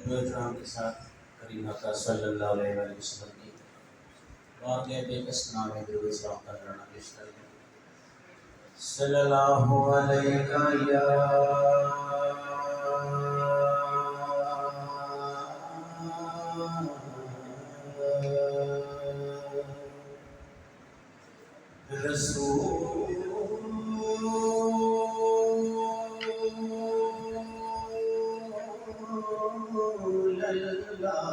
طلباء کرام کے ساتھ کریم آقا صلی اللہ علیہ وسلم کی واقعہ بے کس نام درود سلام کا نذرانہ پیش کریں۔ صلی اللہ علیہ یا رسول اللہ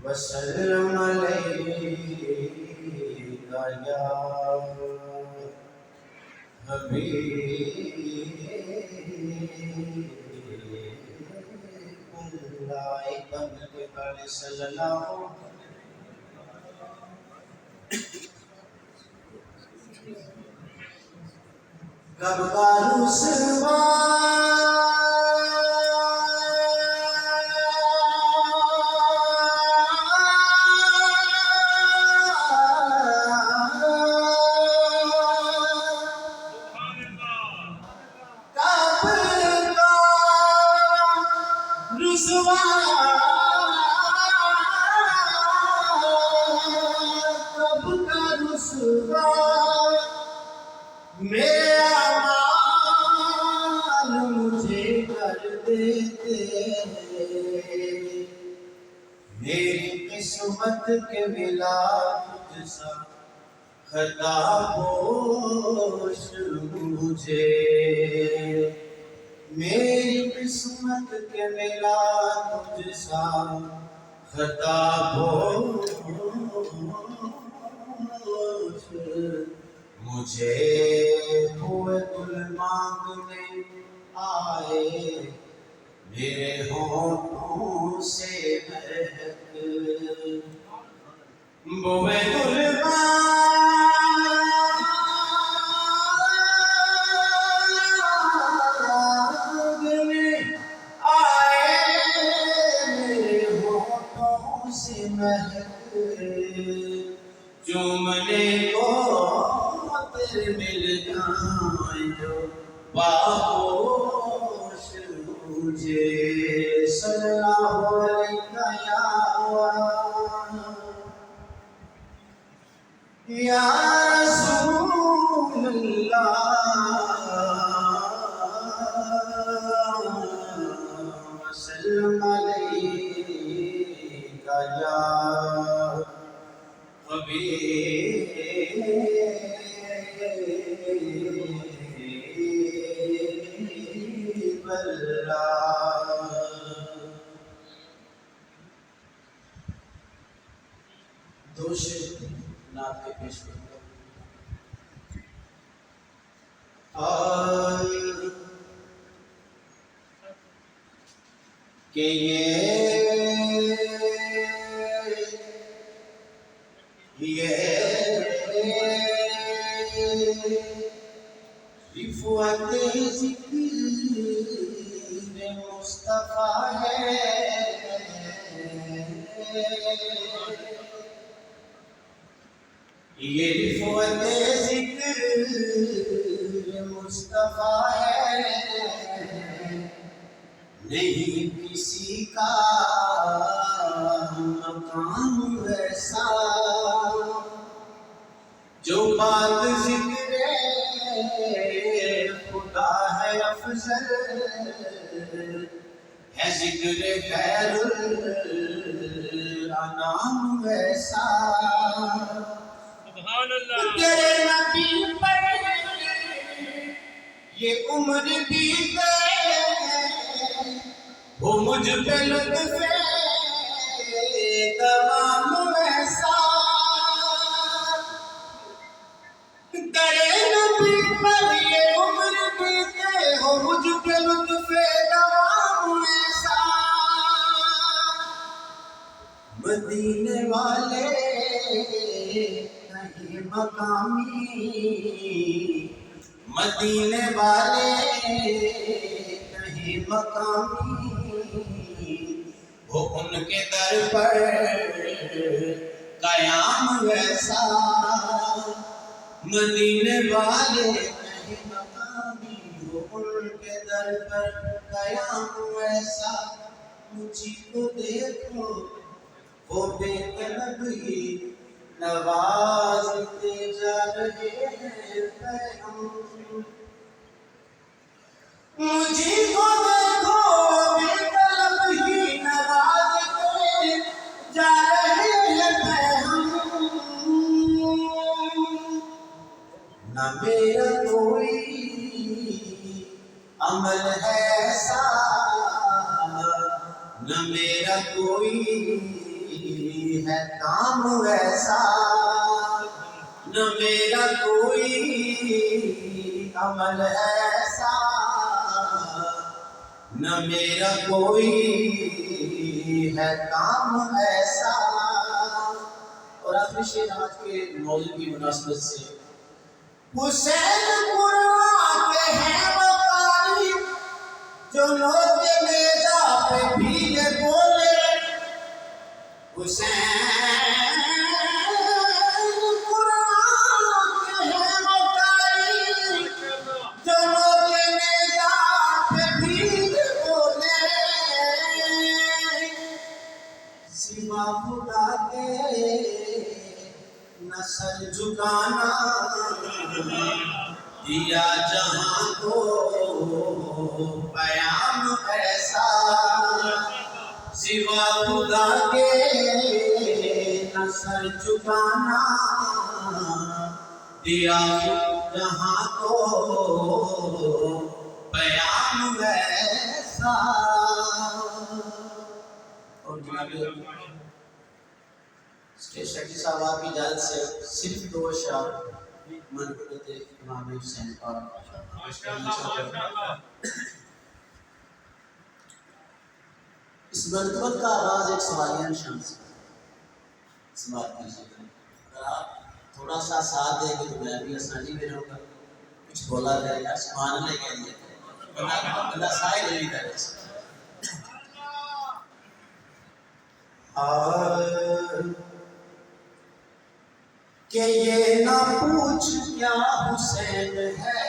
وسلم علیک یا حبیب اللہ صلی اللہ کب کا رسوا میرے اعمال مجھے کر دیتے ہیں، میری قسمت کے ملا تجھ سا خطا پوش مجھے، میری قسمت کے ملا تجھ سا خطا پوش مجھے ہوئے گل مانگنے آئے، میرے ہونٹوں سے مہک بوئے گل مانگنے آئے، میرے ہونٹوں سے مہک چومنے کو تیرے مل جائیں جو باہوش مجھے، صلی اللہ علیہ یا رسول اللہ وسلم علیک یا حبیب اللہ۔ دو شعر نعت کے پیش کرتا ہوں کہ یہ رفعت ذکر مصطفیٰ ہے، یہ رفعت ذکر مصطفیٰ ہے، نہیں کسی کا مقام ویسا، جو بات ذکر خدا ہے افضل، ہے ذکر خیر الانام ویسا، سبحان اللہ۔ تیرے نبی پر یہ عمر بیتے، وہ مجھ پہ لطف تمام ویسا، تیرے نبی پر یہ عمر بیتے، ہو مجھ پہ لطف تمام ویسا، مدینے والے نہیں مقامی، مدینے والے نہیں مقامی، وہ ان کے در پر قیام ویسا، مدینے والے نہیں مقامی، ہو ان کے در پر قیام ایسا، مجھے کو دیکھو وہ بے طلب ہی نوازتے جا رہے ہیں پیغام، مجھے کو دیکھو بے طلب ہی نوازتے جا رہے ہیں پیغام، نہ میرا کوئی عمل ہے ایسا، نہ میرا کوئی ہے کام ایسا، نہ میرا کوئی عمل ایسا، نہ میرا کوئی ہے کام ایسا۔ اور آخری شعر آج کے موضوع کی مناسبت سے، حسین قرآن کے ہیں وہ قاری جو لوگ نیزہ پہ بھی یہ بولے، حسین قرآن کے ہیں وہ قاری جو لوگ نیزہ پہ بھی یہ بولے، سوا خدا کے نہ سر جھکانا دیا جہاں کو پیام ایسا، سوا خدا کے نہ سر جھکانا دیا جہاں کو پیام ایسا۔ اور جناب شیخ صاحب آپ کی اجازت سے صرف دو اشعار منقبت امام حسین پاک اس منقبت کا آغاز ایک سوالیہ نشان سے سماعت کیجیے۔ اگر آپ تھوڑا سا ساتھ دیں گے تو میں بھی آسانی میں رہوں گا، کچھ بولا جائے گا، سبحان اللہ کہہ دیا بندہ سائے نہیں کرے۔ کہ یہ نہ پوچھ کیا حسین ہے،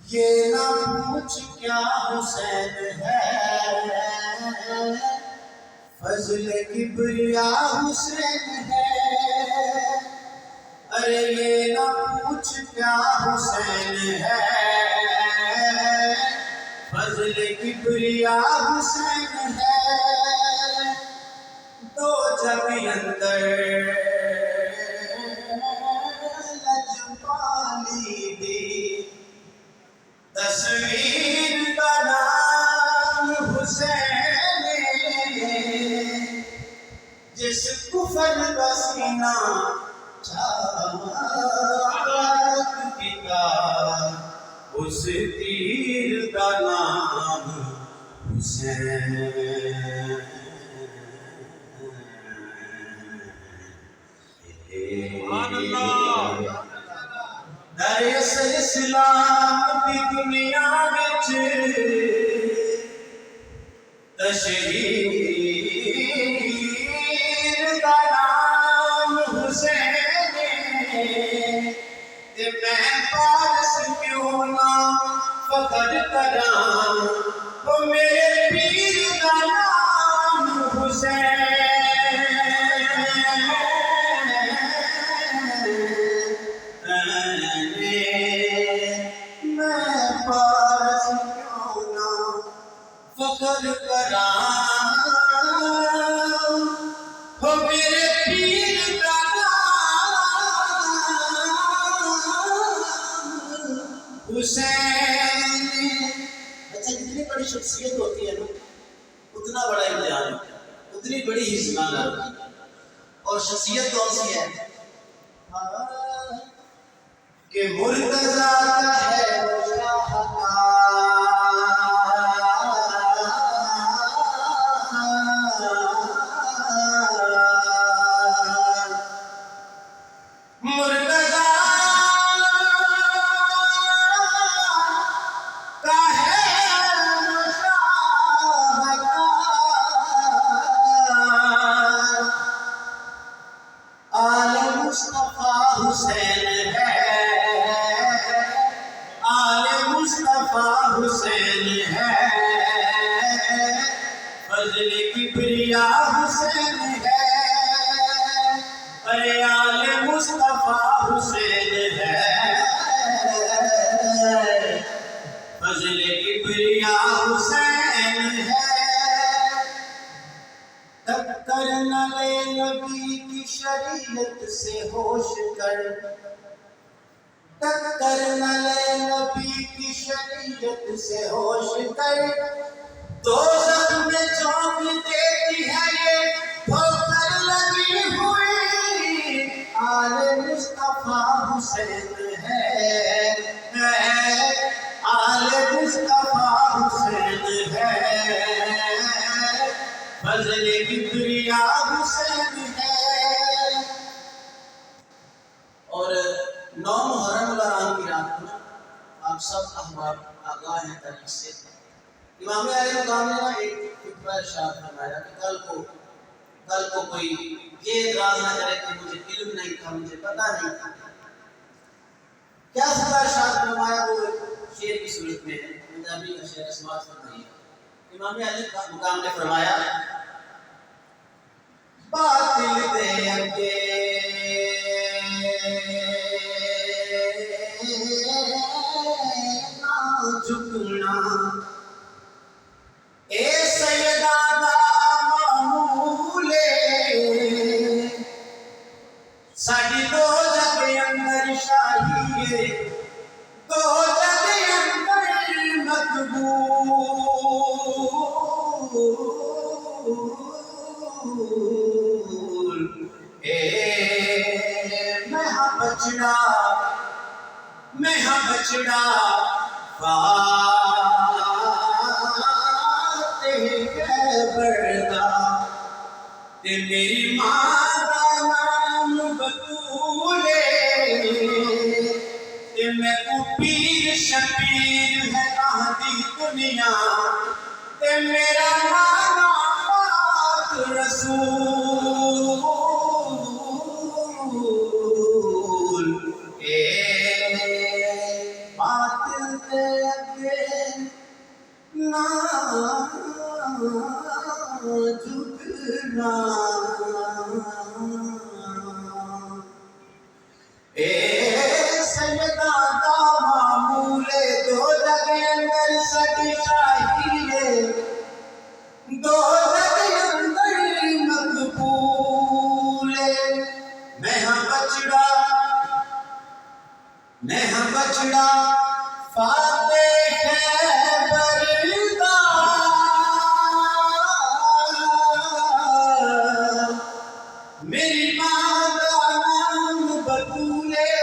یہ نہ پوچھ کیا حسین ہے، فضل کبریا حسین ہے، ارے یہ نہ پوچھ کیا حسین ہے، فضل کبریا حسین ہے، دو جگ اندر لجپالی دی تصویر کا نام حسین، جس کفر کا سینہ چاک کیا اس تیر کا نام حسین، دراصل اسلام کی دنیا وچ تشہیر دا نام حسین، تے میں پارس کیوں نہ فخر کراں، او میرے پیر دا نام حسین، فخر کراں ہو میرے پیر کا نام حسین۔ اچھا جتنی بڑی شخصیت ہوتی ہے نا اتنا بڑا امتحان ہوتا ہے، اتنی بڑی ہزمان ہوتی ہے، اور شخصیت کون سی ہے کہ مرتضیٰ کا ہے وہ شاہکار، مصطفیٰ حسین ہے، حسین ہے، فضل کبریا حسین ہے، ارے آل مصطفیٰ حسین ہے، فضل کبریا حسین ہے۔ ٹکر نہ لے نبی کی شریعت سے ہوش کر، ٹکر نہ لے نبی کی شریعت سے ہوش کر، دوزخ میں جھونک دیتی ہے یہ ٹھوکر لگی ہوئی، آل مصطفیٰ حسین ہے، آل مصطفیٰ حسین ہے، فضل کبریا حسین ہے۔ اور 9 محرم الحرام کی رات کو آپ سب احباب آگاہ ہیں تاریخ سے، امام علیہ مقام نے ایک خطبہ ارشاد فرمایا کہ کل کو کوئی یہ اعتراض نہ کرے کہ مجھے علم نہیں تھا، مجھے پتہ نہیں تھا۔ کیا خطبہ ارشاد فرمایا؟ وہ شعر کی صورت میں ہے، پنجابی کا شعر سماعت فرمائیے۔ امام علیہ مقام نے فرمایا، باطل دے اگے نہ جھکنا، اے سیدہ دا معمولے، ساڈی دو جگ اندر شاہی ہے، دو جگ اندر مقبول، اے میں ہاں بچڑا، میں ہاں بچڑا فاتح بردا، تے میری ماں دا نام بطولے، تے میں کو پیر شبیر ہے آدھی دنیا، تے میرا نانا پاک رسول، اے باطل دے اگے نہ جھکنا، اے سیدہ دا معمولے، دو جگ اندر ساڈی شاہی ہے، دو جگ اندر مقبول ہے، میں ہاں بچڑا، میں ہاں بچڑا فاتح بردا، میری ماں دا نام بطولے،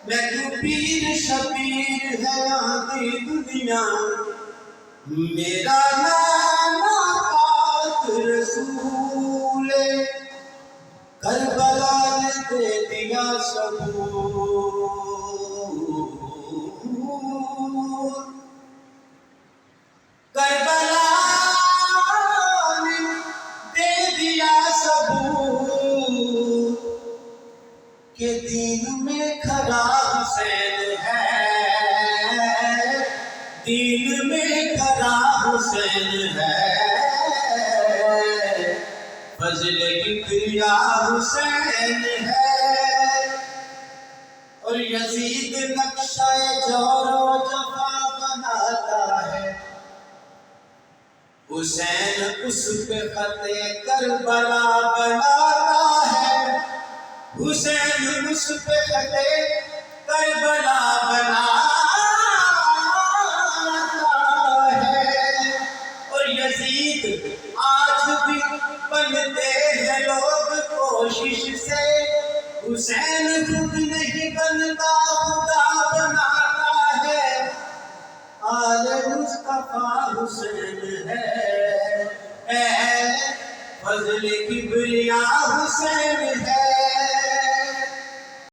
میں کو پیر شبیر ہے آدھی دنیا، میرا نانا پاک رسول، کربلا نے دے دیا ثبوت، کربلا نے دے دیا ثبوت کہ دین میں کھڑا حسین ہے، دین میں کھڑا حسین ہے، فضل کبریا حسین ہے۔ اور یزید نقشہ جور و جفا بناتا ہے، حسین اس پہ خط کربلا بناتا ہے، حسین اس پہ خط کربلا بناتا ہے۔ اور یزید آج بھی بنتے ہیں لوگ کوشش سے، حسین خود نہیں بنتا، خدا بناتا ہے، آل مصطفیٰ حسین ہے، فضل کبریا حسین ہے۔